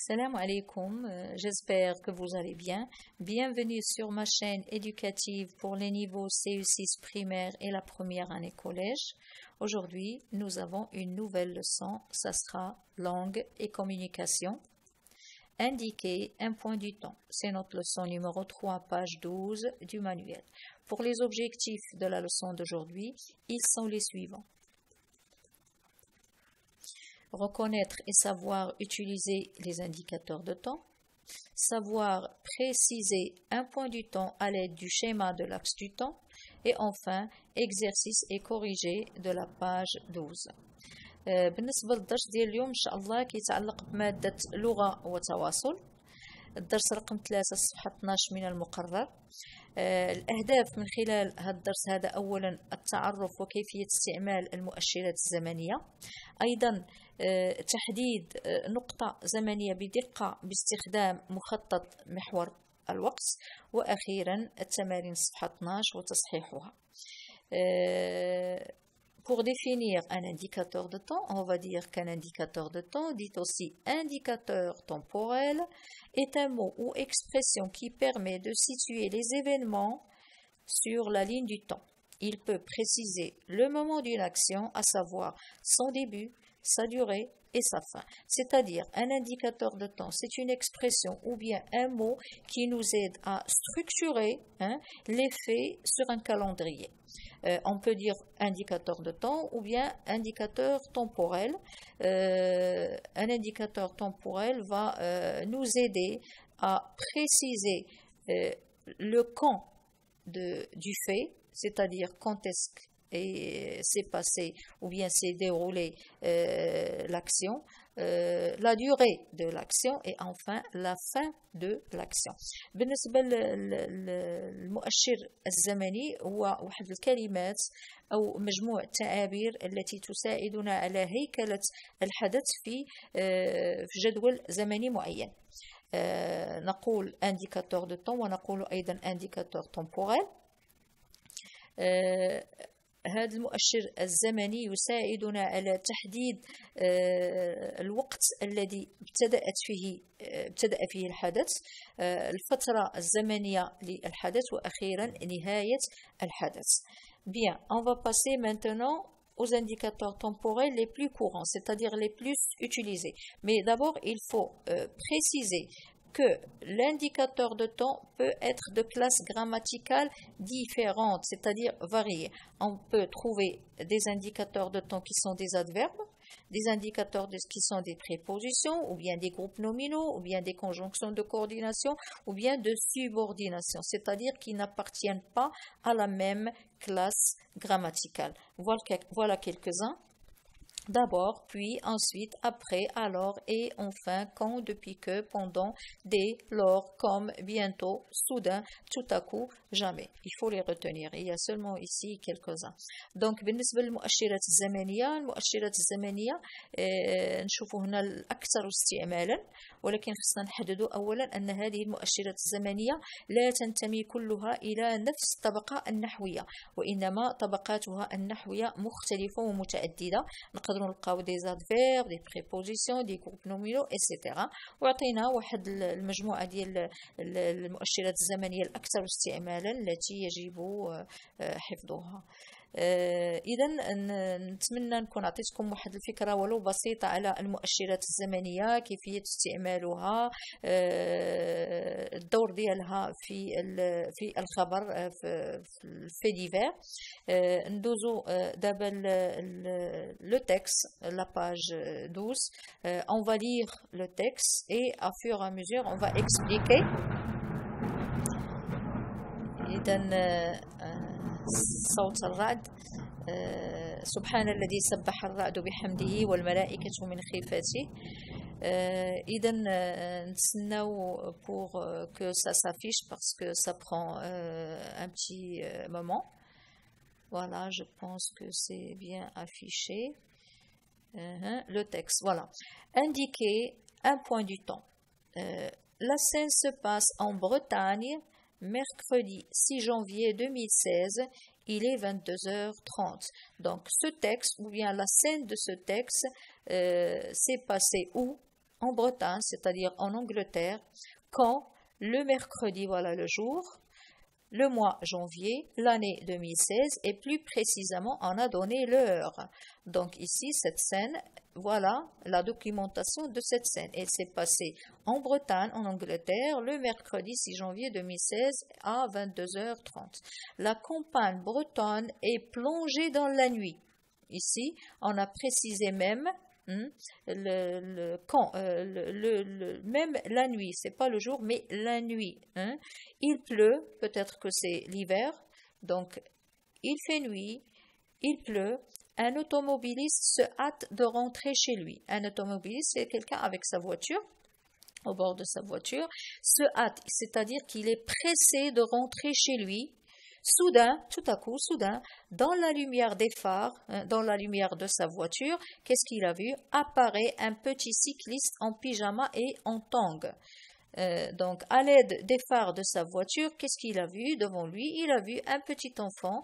Salam alaikum, j'espère que vous allez bien. Bienvenue sur ma chaîne éducative pour les niveaux CE6 primaire et la première année collège. Aujourd'hui, nous avons une nouvelle leçon, ça sera langue et communication. Indiquer un point du temps. C'est notre leçon numéro 3, page 12 du manuel. Pour les objectifs de la leçon d'aujourd'hui, ils sont les suivants. Reconnaître et savoir utiliser les indicateurs de temps, savoir préciser un point du temps à l'aide du schéma de l'axe du temps, et enfin, exercice et corrigé de la page 12. بالنسبة للدرس ديال اليوم إن شاء الله كيتعلق بمادة لغة وتواصل. الدرس رقم 3 الصفحة 12 من المقرر. الأهداف من خلال هذا الدرس هذا أولا التعرف وكيفية استعمال المؤشرات الزمنية، أيضا تحديد نقطة زمنية بدقة باستخدام مخطط محور الوقت، وأخيرا التمارين صفحة 12 وتصحيحها. Pour définir un indicateur de temps, on va dire qu'un indicateur de temps, dit aussi indicateur temporel, est un mot ou expression qui permet de situer les événements sur la ligne du temps. Il peut préciser le moment d'une action, à savoir son début, sa durée et sa fin. C'est-à-dire un indicateur de temps, c'est une expression ou bien un mot qui nous aide à structurer les faits sur un calendrier. On peut dire indicateur de temps ou bien indicateur temporel. Un indicateur temporel va nous aider à préciser le quand du fait, c'est-à-dire quand est-ce que s'est passé ou bien s'est déroulé l'action, la durée de l'action et enfin la fin de l'action. بالنسبة للمؤشر الزمني هو واحد الكلمات أو مجموع التعابير التي تساعدنا على هيكلة الحدث في جدول زمني معين. نقول indicateur de temps ونقول أيضا indicateur temporel. هذا المؤشر الزمني يساعدنا على تحديد الوقت الذي ابتدأ فيه الحدث، الفترة الزمنية للحدث وأخيرا نهاية الحدث. Bien, on va passer maintenant aux indicateurs temporels les plus courants, c'est-à-dire les plus utilisés. Mais d'abord, il faut préciser que l'indicateur de temps peut être de classe grammaticale différente, c'est-à-dire variée. On peut trouver des indicateurs de temps qui sont des adverbes, des indicateurs qui sont des prépositions, ou bien des groupes nominaux, ou bien des conjonctions de coordination, ou bien de subordination, c'est-à-dire qui n'appartiennent pas à la même classe grammaticale. Voilà quelques-uns. D'abord, puis, ensuite, après, alors, et enfin, quand, depuis que, pendant, dès, lors, comme, bientôt, soudain, tout à coup, jamais. Il faut les retenir. Il y a seulement ici quelques-uns. Donc, بالنسبة للمؤشرات الزمنية، المؤشرات الزمنية نشوفوا هنا الأكثر استعمالا، ولكن خصنا نحددوا أولا أن هذه المؤشرات الزمنية لا تنتمي كلها إلى نفس الطبقة النحوية، وإنما طبقاتها النحوية مختلفة ومتعددة. نقدروا نلقاو دي زادفيرب، دي بريبوزيسيون، دي جروب نومينو إتسيتيرا، ويعطينا واحد المجموعة ديال المؤشرات الزمنية الأكثر استعمالا التي يجب حفظها. إذا نتمنى نكون عطيتكم واحد الفكرة ولو بسيطة على المؤشرات الزمنية، كيفية استعمالها، الدور ديالها في الخبر في ديفير. ندوزو دابا le texte, la page 12. On va lire le texte et à fur et à mesure on va expliquer. إذا صوت الرعد. سبحان الذي سبح الرعد بحمده والملائكة من خيفته. إذا نتسناو pour que ça s'affiche parce que ça prend un petit moment. Voilà, je pense que c'est bien affiché. Le texte, voilà. Indiquer un point du temps. La scène se passe en Bretagne. Mercredi 6 janvier 2016, il est 22h30. Donc ce texte, ou bien la scène de ce texte, s'est passée où? en Bretagne, c'est-à-dire en Angleterre, quand le mercredi, voilà le jour, le mois janvier, l'année 2016, et plus précisément, on a donné l'heure. Donc ici, cette scène, voilà la documentation de cette scène. Elle s'est passée en Bretagne, en Angleterre, le mercredi 6 janvier 2016 à 22h30. La campagne bretonne est plongée dans la nuit. Ici, on a précisé même même la nuit, c'est pas le jour, mais la nuit. Il pleut, peut-être que c'est l'hiver, donc il fait nuit, il pleut. Un automobiliste se hâte de rentrer chez lui. Un automobiliste, c'est quelqu'un avec sa voiture, au bord de sa voiture, se hâte, c'est-à-dire qu'il est pressé de rentrer chez lui. Soudain, tout à coup, soudain, dans la lumière des phares, dans la lumière de sa voiture, qu'est-ce qu'il a vu? Apparaît un petit cycliste en pyjama et en tang. Donc, à l'aide des phares de sa voiture, qu'est-ce qu'il a vu devant lui? Il a vu un petit enfant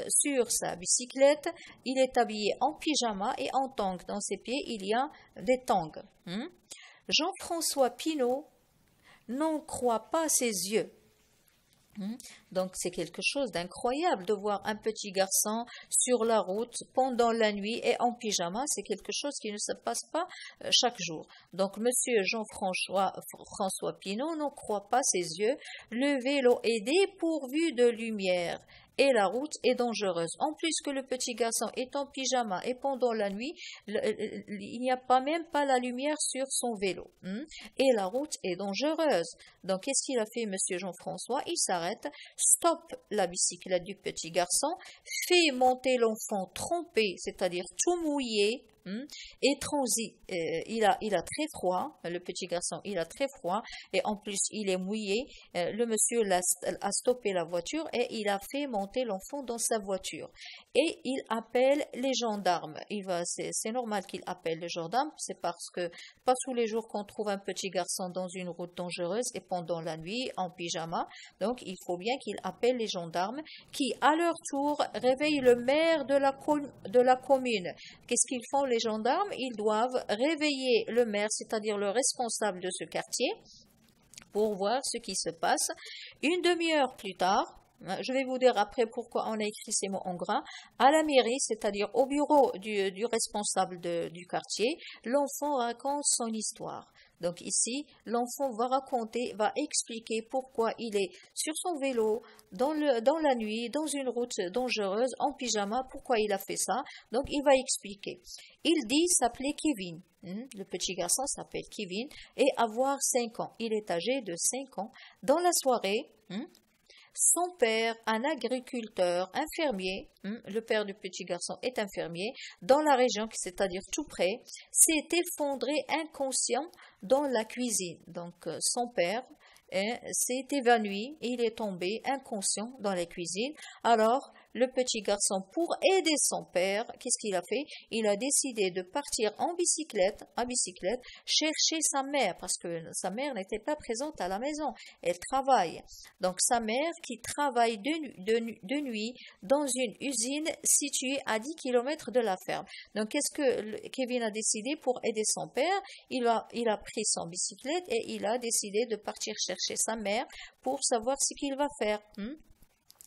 sur sa bicyclette. Il est habillé en pyjama et en tang. Dans ses pieds, il y a des tangs. Jean-François Pinault n'en croit pas ses yeux. Donc c'est quelque chose d'incroyable de voir un petit garçon sur la route pendant la nuit et en pyjama. C'est quelque chose qui ne se passe pas chaque jour. Donc monsieur Jean-François Pinault n'en croit pas ses yeux. Le vélo est dépourvu de lumière et la route est dangereuse. En plus que le petit garçon est en pyjama et pendant la nuit, il n'y a même pas la lumière sur son vélo. Et la route est dangereuse. Donc, qu'est-ce qu'il a fait, monsieur Jean-François? Il s'arrête, stoppe la bicyclette du petit garçon, fait monter l'enfant trempé, c'est-à-dire tout mouillé, et transit. Il a très froid, le petit garçon, il a très froid, et en plus, il est mouillé. Le monsieur a stoppé la voiture et il a fait monter l'enfant dans sa voiture. Et il appelle les gendarmes. C'est normal qu'il appelle les gendarmes, c'est parce que pas tous les jours qu'on trouve un petit garçon dans une route dangereuse et pendant la nuit en pyjama. Donc, il faut bien qu'il appelle les gendarmes qui, à leur tour, réveillent le maire de la commune. Qu'est-ce qu'ils font, les gendarmes? Ils doivent réveiller le maire, c'est-à-dire le responsable de ce quartier, pour voir ce qui se passe. Une demi-heure plus tard, je vais vous dire après pourquoi on a écrit ces mots en gras, à la mairie, c'est-à-dire au bureau du responsable du quartier, l'enfant raconte son histoire. Donc ici, l'enfant va expliquer pourquoi il est sur son vélo, dans la nuit, dans une route dangereuse, en pyjama, pourquoi il a fait ça. Donc il va expliquer. Il dit s'appeler Kevin. Le petit garçon s'appelle Kevin et avoir 5 ans. Il est âgé de 5 ans. Dans la soirée, son père, un agriculteur, infirmier, le père du petit garçon est infirmier, dans la région, c'est-à-dire tout près, s'est effondré inconscient dans la cuisine. Donc son père s'est évanoui et il est tombé inconscient dans la cuisine. Alors, le petit garçon, pour aider son père, qu'est-ce qu'il a fait? Il a décidé de partir en bicyclette, chercher sa mère, parce que sa mère n'était pas présente à la maison. Elle travaille. Donc, sa mère qui travaille de nuit dans une usine située à 10 km de la ferme. Donc, qu'est-ce que Kevin a décidé pour aider son père? Il a pris son bicyclette et il a décidé de partir chercher sa mère pour savoir ce qu'il va faire.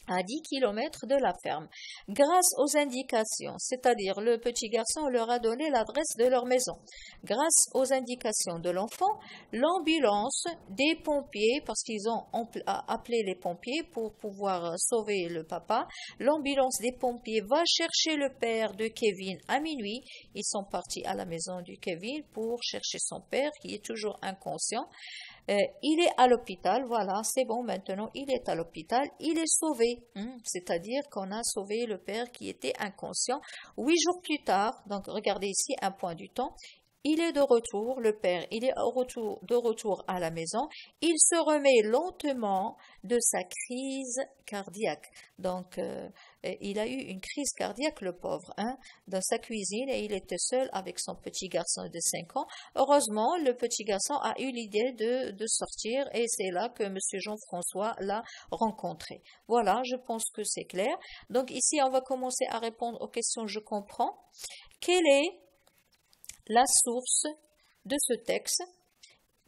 À 10 km de la ferme. Grâce aux indications, c'est-à-dire le petit garçon leur a donné l'adresse de leur maison. Grâce aux indications de l'enfant, l'ambulance des pompiers, parce qu'ils ont appelé les pompiers pour pouvoir sauver le papa, l'ambulance des pompiers va chercher le père de Kevin à minuit. Ils sont partis à la maison du Kevin pour chercher son père qui est toujours inconscient. Il est à l'hôpital, voilà, c'est bon, maintenant il est à l'hôpital, il est sauvé, c'est-à-dire qu'on a sauvé le père qui était inconscient. 8 jours plus tard, donc regardez ici un point du temps, il est de retour, le père, il est de retour à la maison, il se remet lentement de sa crise cardiaque. Donc, il a eu une crise cardiaque, le pauvre, dans sa cuisine et il était seul avec son petit garçon de 5 ans. Heureusement, le petit garçon a eu l'idée de sortir et c'est là que M. Jean-François l'a rencontré. Voilà, je pense que c'est clair. Donc ici, on va commencer à répondre aux questions je comprends. Quelle est la source de ce texte,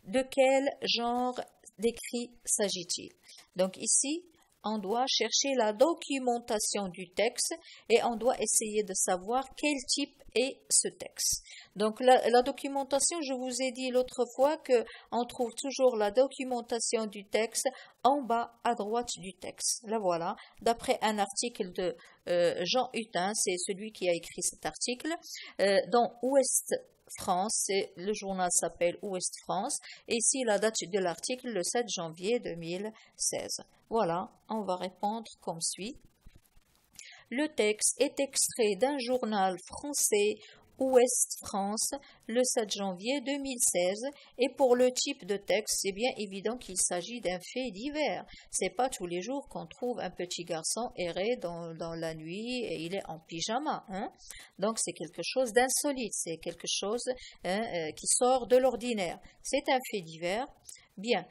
de quel genre d'écrit s'agit-il? Donc ici, on doit chercher la documentation du texte et on doit essayer de savoir quel type est ce texte. Donc la documentation, je vous ai dit l'autre fois qu'on trouve toujours la documentation du texte en bas à droite du texte. Là voilà, d'après un article de Jean Hutin, c'est celui qui a écrit cet article, dans Ouest France, le journal s'appelle Ouest France, et ici la date de l'article, le 7 janvier 2016. Voilà, on va répondre comme suit. Le texte est extrait d'un journal français Ouest France le 7 janvier 2016 et pour le type de texte, c'est bien évident qu'il s'agit d'un fait divers. C'est pas tous les jours qu'on trouve un petit garçon errer dans la nuit et il est en pyjama. Donc c'est quelque chose d'insolite, c'est quelque chose qui sort de l'ordinaire. C'est un fait divers. Bien.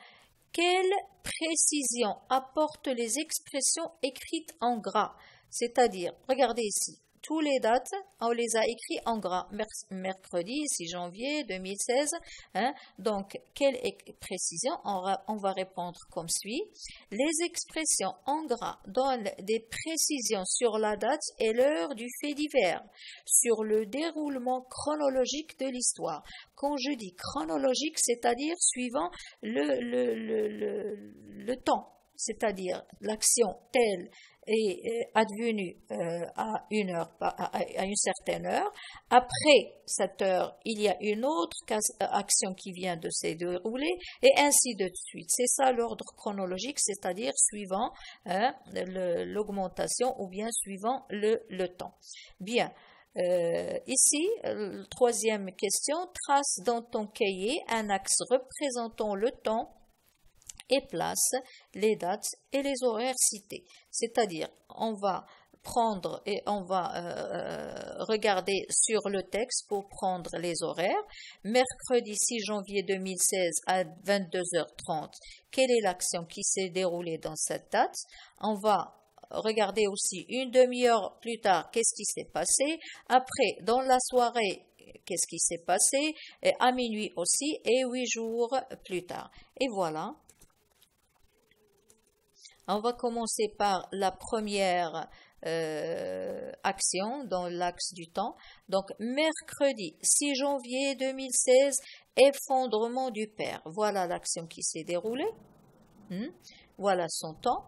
Quelle précision apportent les expressions écrites en gras? C'est-à-dire, regardez ici, toutes les dates, on les a écrites en gras. Mercredi 6 janvier 2016. Donc, quelle précision? On va répondre comme suit. Les expressions en gras donnent des précisions sur la date et l'heure du fait divers, sur le déroulement chronologique de l'histoire. Quand je dis chronologique, c'est-à-dire suivant le temps, c'est-à-dire l'action telle est advenue à une certaine heure. Après cette heure, il y a une autre action qui vient de se dérouler et ainsi de suite. C'est ça l'ordre chronologique, c'est-à-dire suivant l'augmentation ou bien suivant le temps. Bien. Ici, troisième question, trace dans ton cahier un axe représentant le temps et place les dates et les horaires cités. C'est-à-dire, on va prendre et on va regarder sur le texte pour prendre les horaires. Mercredi 6 janvier 2016 à 22h30, quelle est l'action qui s'est déroulée dans cette date? On va regarder aussi une demi-heure plus tard, qu'est-ce qui s'est passé. Après, dans la soirée, qu'est-ce qui s'est passé. Et à minuit aussi, et 8 jours plus tard. Et voilà. On va commencer par la première action dans l'axe du temps. Donc, mercredi 6 janvier 2016, effondrement du père. Voilà l'action qui s'est déroulée. Voilà son temps.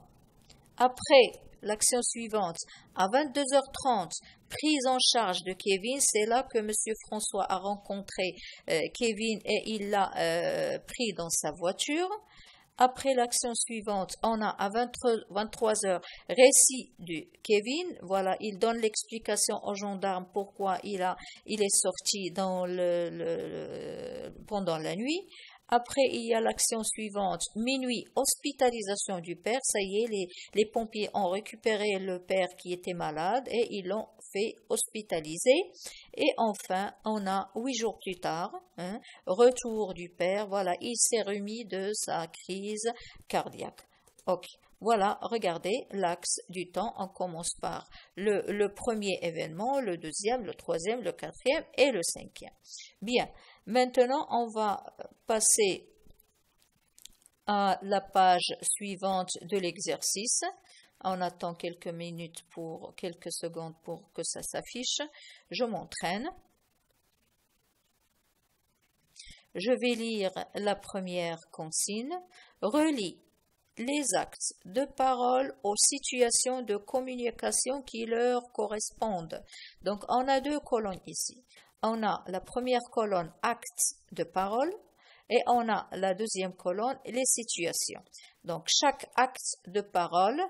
Après, l'action suivante, à 22h30, prise en charge de Kevin. C'est là que M. François a rencontré Kevin et il l'a pris dans sa voiture. Après l'action suivante, on a à 23h, récit de Kevin. Voilà, il donne l'explication aux gendarmes pourquoi il est sorti pendant la nuit. Après, il y a l'action suivante, minuit, hospitalisation du père. Ça y est, les pompiers ont récupéré le père qui était malade et ils l'ont fait hospitaliser. Et enfin, on a 8 jours plus tard, retour du père. Voilà, il s'est remis de sa crise cardiaque. Ok. Voilà, regardez l'axe du temps. On commence par le premier événement, le deuxième, le troisième, le quatrième et le cinquième. Bien, maintenant on va passer à la page suivante de l'exercice. On attend quelques secondes pour que ça s'affiche. Je m'entraîne. Je vais lire la première consigne. Relis les actes de parole aux situations de communication qui leur correspondent. Donc, on a deux colonnes ici. On a la première colonne, actes de parole, et on a la deuxième colonne, les situations. Donc, chaque acte de parole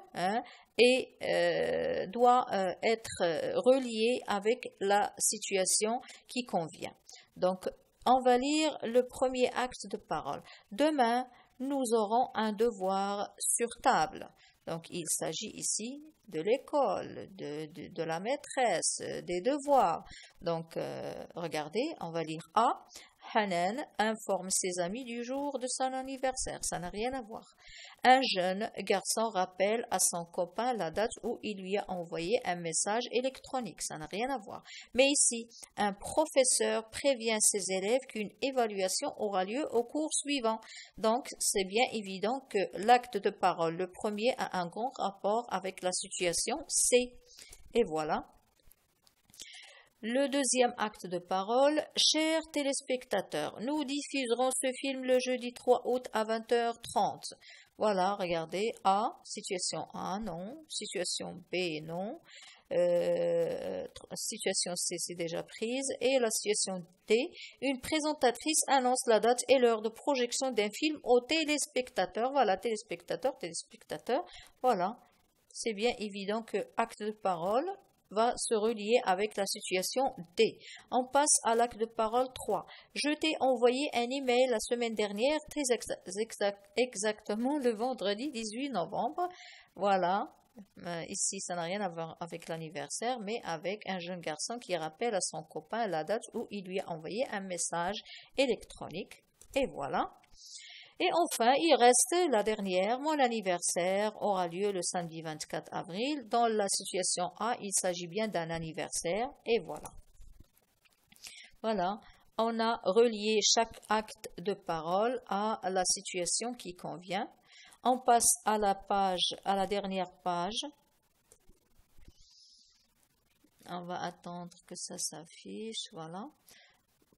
doit être relié avec la situation qui convient. Donc, on va lire le premier acte de parole. Demain, nous aurons un devoir sur table. Donc, il s'agit ici de l'école, de la maîtresse, des devoirs. Donc, regardez, on va lire A. Hanan informe ses amis du jour de son anniversaire. Ça n'a rien à voir. Un jeune garçon rappelle à son copain la date où il lui a envoyé un message électronique. Ça n'a rien à voir. Mais ici, un professeur prévient ses élèves qu'une évaluation aura lieu au cours suivant. Donc, c'est bien évident que l'acte de parole, le premier, a un grand rapport avec la situation C. Et voilà. Le deuxième acte de parole, chers téléspectateurs, nous diffuserons ce film le jeudi 3 août à 20h30. Voilà, regardez, A, situation A, non, situation B, non, situation C, c'est déjà prise, et la situation D, une présentatrice annonce la date et l'heure de projection d'un film aux téléspectateurs. Voilà, téléspectateurs, voilà, c'est bien évident que acte de parole va se relier avec la situation D. On passe à l'acte de parole 3. Je t'ai envoyé un email la semaine dernière, très exactement le vendredi 18 novembre. Voilà. Ici, ça n'a rien à voir avec l'anniversaire, mais avec un jeune garçon qui rappelle à son copain la date où il lui a envoyé un message électronique. Et voilà. Et enfin, il reste la dernière. Mon anniversaire aura lieu le samedi 24 avril. Dans la situation A, il s'agit bien d'un anniversaire. Et voilà. Voilà. On a relié chaque acte de parole à la situation qui convient. On passe à la dernière page. On va attendre que ça s'affiche. Voilà.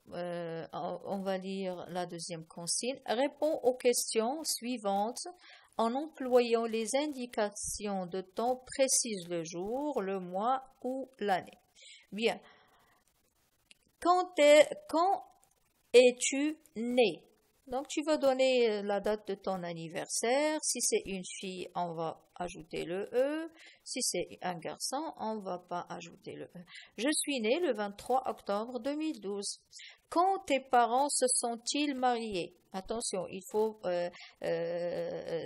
On va lire la deuxième consigne. Réponds aux questions suivantes en employant les indications de temps précises, le jour, le mois ou l'année. Bien. Quand es-tu né? Donc, tu vas donner la date de ton anniversaire. Si c'est une fille, on va ajouter le E. Si c'est un garçon, on ne va pas ajouter le E. Je suis né le 23 octobre 2012. Quand tes parents se sont-ils mariés? Attention, il faut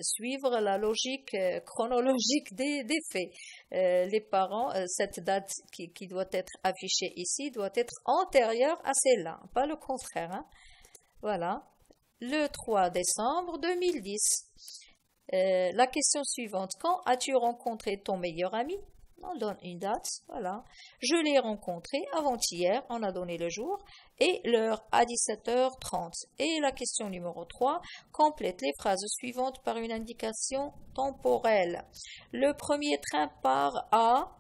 suivre la logique chronologique des faits. Les parents, cette date qui doit être affichée ici doit être antérieure à celle-là, pas le contraire. Hein? Voilà. Le 3 décembre 2010. La question suivante. Quand as-tu rencontré ton meilleur ami? On donne une date. Voilà. Je l'ai rencontré avant-hier. On a donné le jour et l'heure à 17h30. Et la question numéro 3. Complète les phrases suivantes par une indication temporelle. Le premier train part à...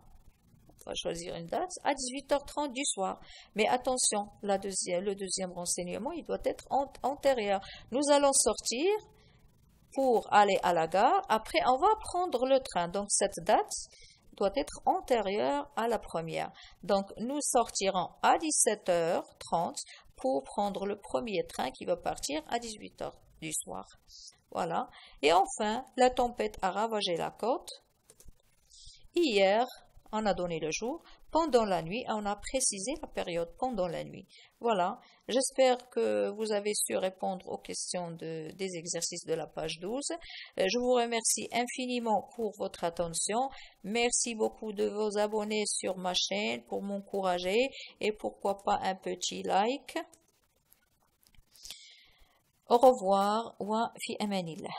On va choisir une date, à 18h30 du soir. Mais attention, le deuxième renseignement, il doit être antérieur. Nous allons sortir pour aller à la gare. Après, on va prendre le train. Donc, cette date doit être antérieure à la première. Donc, nous sortirons à 17h30 pour prendre le premier train qui va partir à 18h du soir. Voilà. Et enfin, la tempête a ravagé la côte. Hier, on a donné le jour. Pendant la nuit, on a précisé la période pendant la nuit. Voilà. J'espère que vous avez su répondre aux questions des exercices de la page 12. Je vous remercie infiniment pour votre attention. Merci beaucoup de vous abonner sur ma chaîne pour m'encourager et pourquoi pas un petit like. Au revoir. Wa fi amanillah.